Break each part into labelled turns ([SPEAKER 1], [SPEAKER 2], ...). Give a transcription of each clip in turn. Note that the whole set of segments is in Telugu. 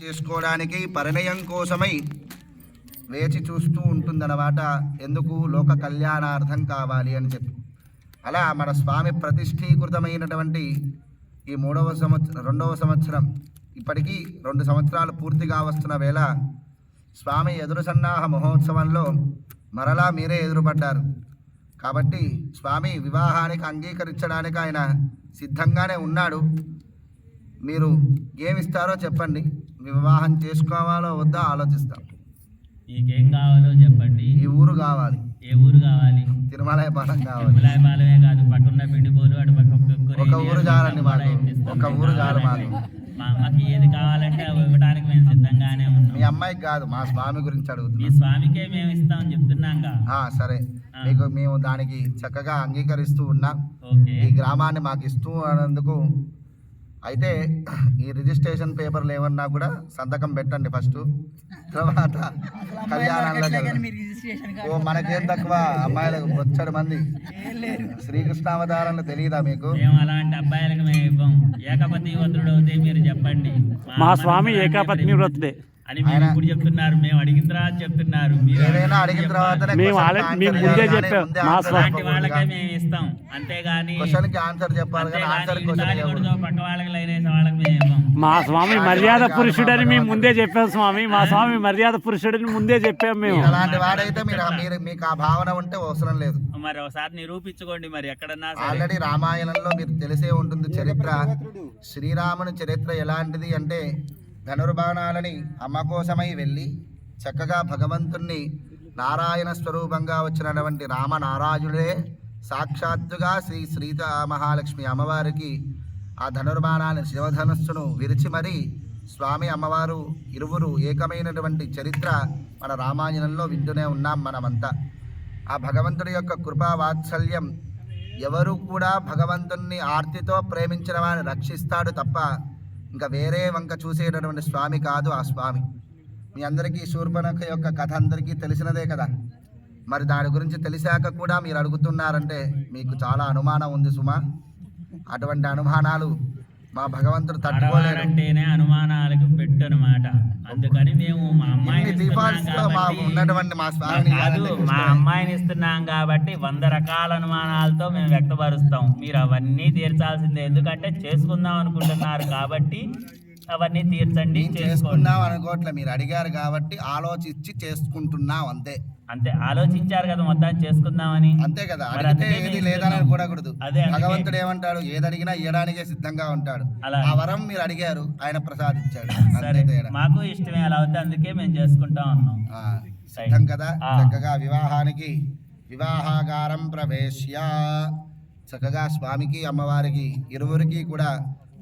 [SPEAKER 1] చేసుకోవడానికి పరిణయం కోసమై వేచి చూస్తూ ఉంటుందన్నమాట. ఎందుకు? లోక కళ్యాణార్థం కావాలి అని చెప్పి. అలా మన స్వామి ప్రతిష్ఠీకృతమైనటువంటి ఈ రెండవ సంవత్సరం ఇప్పటికీ 2 సంవత్సరాలు పూర్తిగా వస్తున్న వేళ స్వామి ఎదురు సన్నాహ మహోత్సవంలో మరలా మీరే ఎదురుపడ్డారు. కాబట్టి స్వామి వివాహానికి అంగీకరించడానికి ఆయన సిద్ధంగానే ఉన్నాడు. మీరు ఏమిస్తారో చెప్పండి. వివాహం చేసుకోవాలో వద్దా ఆలోచిస్తాం.
[SPEAKER 2] మీకేం కావాలో చెప్పండి.
[SPEAKER 1] ఈ ఊరు కావాలి.
[SPEAKER 2] ఏ ఊరు కావాలి?
[SPEAKER 1] తిరుమలాయపాలెం కావాలి.
[SPEAKER 2] తిరుమలాయపాలెమే కాదు, పక్కన పిండిపోలు అటు పక్క
[SPEAKER 1] ఒక ఊరు చాలండి మాకు. ఒక ఊరు చాలు మాకు.
[SPEAKER 2] మా అమ్మకి ఏది కావాలంటే అవి ఇవ్వడానికి మేము సిద్ధంగానే ఉన్నాం.
[SPEAKER 1] మీ అమ్మాయికి కాదు, మా స్వామి గురించి అడుగుతున్నాం.
[SPEAKER 2] మీ స్వామికే మేము ఇస్తామని చెప్తున్నాంగా.
[SPEAKER 1] సరే, మీకు మేము దానికి చక్కగా అంగీకరిస్తూ ఉన్నాం. ఈ గ్రామాన్ని మాకు ఇస్తూ అన్నందుకు. అయితే ఈ రిజిస్ట్రేషన్ పేపర్లు ఏమన్నా కూడా సంతకం పెట్టండి ఫస్ట్, తర్వాత కళ్యాణంలో. ఓ మనకేం తక్కువ, అమ్మాయిలకు వచ్చాడు మంది. శ్రీకృష్ణావతారంలో తెలియదా మీకు?
[SPEAKER 2] మేము అలాంటి అబ్బాయిలకు మేము ఇవ్వం. ఏకపత్ని వ్రతుడు అవుతే మీరు చెప్పండి.
[SPEAKER 3] మా స్వామి ఏకపత్ని వ్రతుడే
[SPEAKER 2] అని మీరు ఇప్పుడు చెప్తున్నారు. మేము అడిగిన తర్వాత చెప్తున్నారు.
[SPEAKER 1] ఏదైనా అడిగిన తర్వాత
[SPEAKER 3] ముందే చెప్పాం. మా
[SPEAKER 2] అలాంటి వాళ్ళకే మేము ఇస్తాం, అంతేగాని
[SPEAKER 1] క్వశ్చన్కి ఆన్సర్ చెప్పాలి.
[SPEAKER 2] పక్క వాళ్ళకి లైన్ వేసే వాళ్ళకి మేము ఇవ్వం.
[SPEAKER 3] మా స్వామి మర్యాద పురుషుడని మేము ముందే చెప్పాం. స్వామి మా స్వామి మర్యాద పురుషుడని ముందే చెప్పాం మేము.
[SPEAKER 1] అలాంటి వాడైతే మీరు మీకు ఆ భావన ఉంటే అవసరం లేదు.
[SPEAKER 2] మరి ఒకసారి నిరూపించుకోండి. మరి ఎక్కడన్నా
[SPEAKER 1] ఆల్రెడీ రామాయణంలో మీకు తెలిసే ఉంటుంది చరిత్ర. శ్రీరాముని చరిత్ర ఎలాంటిది అంటే, ధనుర్బాణాలని అమ్మ కోసమై వెళ్ళి చక్కగా భగవంతుణ్ణి నారాయణ స్వరూపంగా వచ్చినటువంటి రామనారాయణుడే సాక్షాత్తుగా శ్రీ సీతా మహాలక్ష్మి అమ్మవారికి ఆ ధనుర్బాణాన్ని శివధనుస్సును విరిచి మరీ స్వామి అమ్మవారు ఇరువురు ఏకమైనటువంటి చరిత్ర మన రామాయణంలో వింటూనే ఉన్నాం మనమంతా. ఆ భగవంతుడి యొక్క కృపా వాత్సల్యం, ఎవరు కూడా భగవంతుణ్ణి ఆర్తితో ప్రేమించిన వారిని రక్షిస్తాడు తప్ప ఇంకా వేరే వంక చూసేటటువంటి స్వామి కాదు ఆ స్వామి. మీ అందరికీ శూర్పణఖ యొక్క కథ అందరికీ తెలిసినదే కదా. మరి దాని గురించి తెలిసాక కూడా మీరు అడుగుతున్నారంటే మీకు చాలా అనుమానం ఉంది సుమా. అటువంటి అనుమానాలు మా భగవంతుడు తట్టుకోలేరు.
[SPEAKER 2] అంటేనే అనుమానాలకు పెట్టు అనమాట. అందుకని మేము మా అమ్మాయిని ఇస్తున్నాం కాబట్టి 100 రకాల అనుమానాలతో మేము వ్యక్తపరుస్తాం. మీరు అవన్నీ తీర్చాల్సిందే. ఎందుకంటే చేసుకుందాం అనుకుంటున్నారు కాబట్టి అవన్నీ తీర్చండి.
[SPEAKER 1] చేసుకుందాం అనుకోవట్లే, మీరు అడిగారు కాబట్టి ఆలోచించి చేసుకుంటున్నాం అంతే.
[SPEAKER 2] అంతే, ఆలోచించారు కదా మొత్తాన్ని చేసుకుందామని.
[SPEAKER 1] అంతే కదా, అడిగితే ఏది లేదని అనుకోకూడదు. భగవంతుడు ఏమంటాడు? ఏది అడిగినా ఇవ్వడానికే సిద్ధంగా ఉంటాడు. ఆ వరం మీరు అడిగారు, ఆయన ప్రసాదించాడు.
[SPEAKER 2] మాకు ఇష్టమే అలా అవుతే, అందుకే మేము చేసుకుంటా ఉన్నాం.
[SPEAKER 1] సిద్ధం కదా. చక్కగా వివాహానికి వివాహాగారం ప్రవేశ్య చక్కగా స్వామికి అమ్మవారికి ఇరువురికి కూడా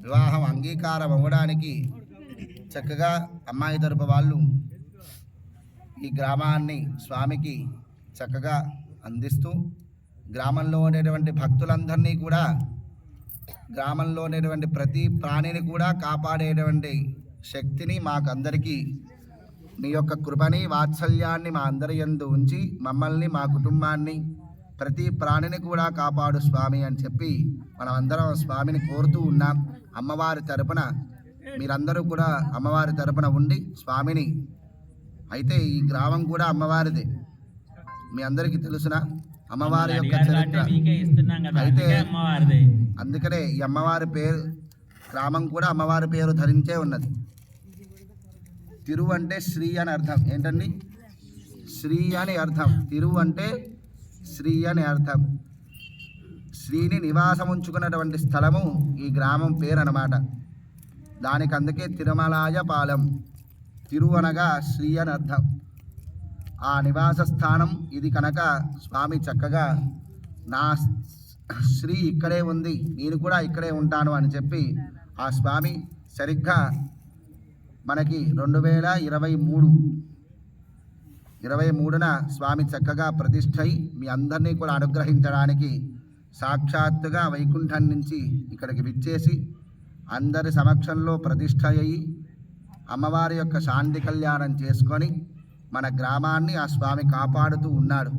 [SPEAKER 1] వివాహం అంగీకారం అవ్వడానికి చక్కగా అమ్మాయి తరపు వాళ్ళు ఈ గ్రామాన్ని స్వామికి చక్కగా అందిస్తూ, గ్రామంలో ఉండేటువంటి భక్తులందరినీ కూడా, గ్రామంలో ఉండేటువంటి ప్రతి ప్రాణిని కూడా కాపాడేటువంటి శక్తిని మాకందరికీ, మీ యొక్క కృపని వాత్సల్యాన్ని మా అందరి యందు ఉంచి మమ్మల్ని, మా కుటుంబాన్ని, ప్రతి ప్రాణిని కూడా కాపాడు స్వామి అని చెప్పి మనం అందరం స్వామిని కోరుతూ ఉన్నాం. అమ్మవారి తరపున మీరందరూ కూడా అమ్మవారి తరపున ఉండి స్వామిని. అయితే ఈ గ్రామం కూడా అమ్మవారిదే, మీ అందరికీ తెలుసునా అమ్మవారి యొక్క చరిత్ర. అయితే అందుకనే ఈ అమ్మవారి పేరు, గ్రామం కూడా అమ్మవారి పేరు ధరించే ఉన్నది. తిరు అంటే శ్రీ అని అర్థం. ఏంటండి? శ్రీ అని అర్థం. తిరు అంటే శ్రీ అని అర్థం. శ్రీని నివాసం ఉంచుకున్నటువంటి స్థలము ఈ గ్రామం పేరు అన్నమాట. దానికి అందుకే తిరుమలాయ పాలెం. తిరు అనగా శ్రీ అని అర్థం. ఆ నివాస స్థానం ఇది కనుక స్వామి చక్కగా నా శ్రీ ఇక్కడే ఉంది, నేను కూడా ఇక్కడే ఉంటాను అని చెప్పి ఆ స్వామి సరిగ్గా మనకి 2023న స్వామి చక్కగా ప్రతిష్ఠై మీ అందరినీ కూడా అనుగ్రహించడానికి సాక్షాత్తుగా వైకుంఠం నుంచి ఇక్కడికి విచ్చేసి అందరి సమక్షంలో ప్రతిష్ఠ అయ్యి అమ్మవారి యొక్క శాంతి కళ్యాణం చేసుకొని మన గ్రామాన్ని ఆ స్వామి కాపాడుతూ ఉన్నాడు.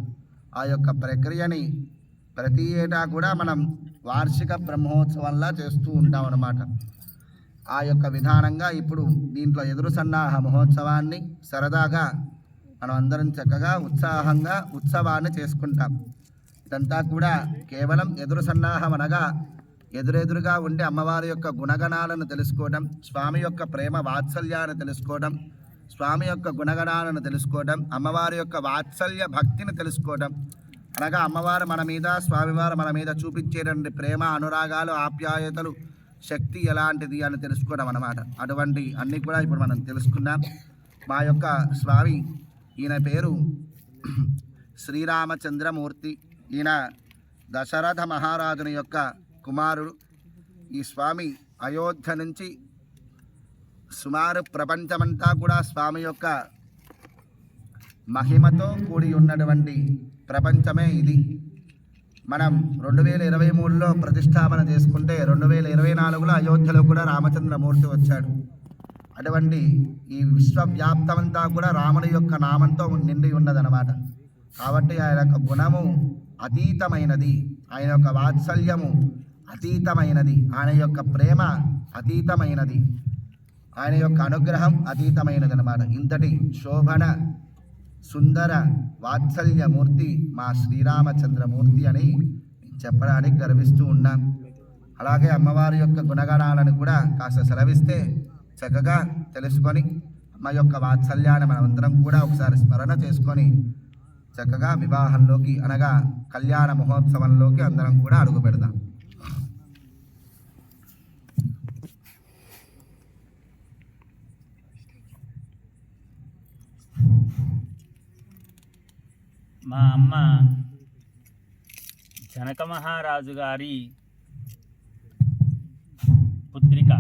[SPEAKER 1] ఆ యొక్క ప్రక్రియని ప్రతి ఏటా కూడా మనం వార్షిక బ్రహ్మోత్సవంలా చేస్తూ ఉంటాం అన్నమాట. ఆ యొక్క విధానంగా ఇప్పుడు దీంట్లో ఎదురు సన్నాహ మహోత్సవాన్ని సరదాగా మనం అందరం చక్కగా ఉత్సాహంగా ఉత్సవాన్ని చేసుకుంటాం. ఇదంతా కూడా కేవలం ఎదురు సన్నాహం అనగా ఎదురెదురుగా ఉండి అమ్మవారి యొక్క గుణగణాలను తెలుసుకోవడం, స్వామి యొక్క ప్రేమ వాత్సల్యాన్ని తెలుసుకోవడం, స్వామి యొక్క గుణగణాలను తెలుసుకోవడం, అమ్మవారి యొక్క వాత్సల్య భక్తిని తెలుసుకోవడం అనగా అమ్మవారు మన మీద, స్వామివారు మన మీద చూపించేటువంటి ప్రేమ, అనురాగాలు, ఆప్యాయతలు, శక్తి ఎలాంటిది అని తెలుసుకోవడం అన్నమాట. అటువంటి అన్నీ కూడా ఇప్పుడు మనం తెలుసుకున్నాం. మా యొక్క స్వామి, ఈయన పేరు శ్రీరామచంద్రమూర్తి. ఈయన దశరథ మహారాజుని యొక్క కుమారుడు. ఈ స్వామి అయోధ్య నుంచి సుమారు ప్రపంచమంతా కూడా స్వామి యొక్క మహిమతో కూడి ఉన్నటువంటి ప్రపంచమే ఇది. మనం 2023లో ప్రతిష్టాపన చేసుకుంటే 2024లో అయోధ్యలో కూడా రామచంద్రమూర్తి వచ్చాడు. అటువంటి ఈ విశ్వవ్యాప్తమంతా కూడా రాముని యొక్క నామంతో నిండి ఉన్నదన్నమాట. కాబట్టి ఆయన యొక్క గుణము అతీతమైనది, ఆయన యొక్క వాత్సల్యము అతీతమైనది, ఆయన యొక్క ప్రేమ అతీతమైనది, ఆయన యొక్క అనుగ్రహం అతీతమైనది అన్నమాట. ఇంతటి శోభన సుందర వాత్సల్యమూర్తి మా శ్రీరామచంద్రమూర్తి అని చెప్పడానికి గర్విస్తూ ఉన్నాం. అలాగే అమ్మవారి యొక్క గుణగణాలను కూడా కాస్త సెలవిస్తే చక్కగా తెలుసుకొని అమ్మ యొక్క వాత్సల్యాన్ని మనమందరం కూడా ఒకసారి స్మరణ చేసుకొని చక్కగా వివాహంలోకి అనగా కళ్యాణ మహోత్సవంలోకి అందరం కూడా అడుగు పెడదాం.
[SPEAKER 2] మా అమ్మ జనక మహారాజు గారి పుత్రిక.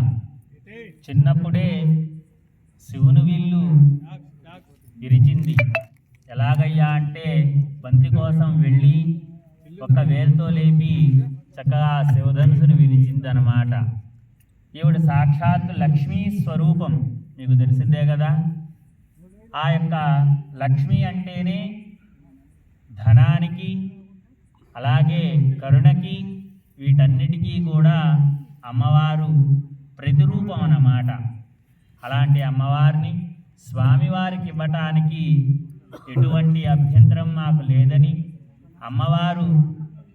[SPEAKER 2] చిన్నప్పుడే శివుని విల్లు విరిచింది. ఎలాగయ్యా అంటే బంతి కోసం వెళ్ళి ఒక వేలుతో లేపి చక్కగా శివధనుసుని విరిచింది అన్నమాట. ఈవిడ సాక్షాత్ లక్ష్మీ స్వరూపం, మీకు తెలిసిందే కదా. ఆ యొక్క లక్ష్మి అంటేనే ధనానికి అలాగే కరుణకి వీటన్నిటికీ కూడా అమ్మవారు ప్రతిరూపం అన్నమాట. అలాంటి అమ్మవారిని స్వామివారికి ఇవ్వటానికి ఎటువంటి అభ్యంతరం మాకు లేదని అమ్మవారు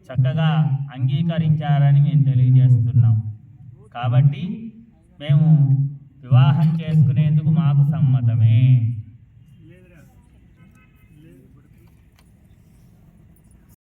[SPEAKER 2] చక్కగా అంగీకరించారని మేము తెలియజేస్తున్నాం. కాబట్టి మేము వివాహం చేసుకునేందుకు మాకు సమ్మతమే.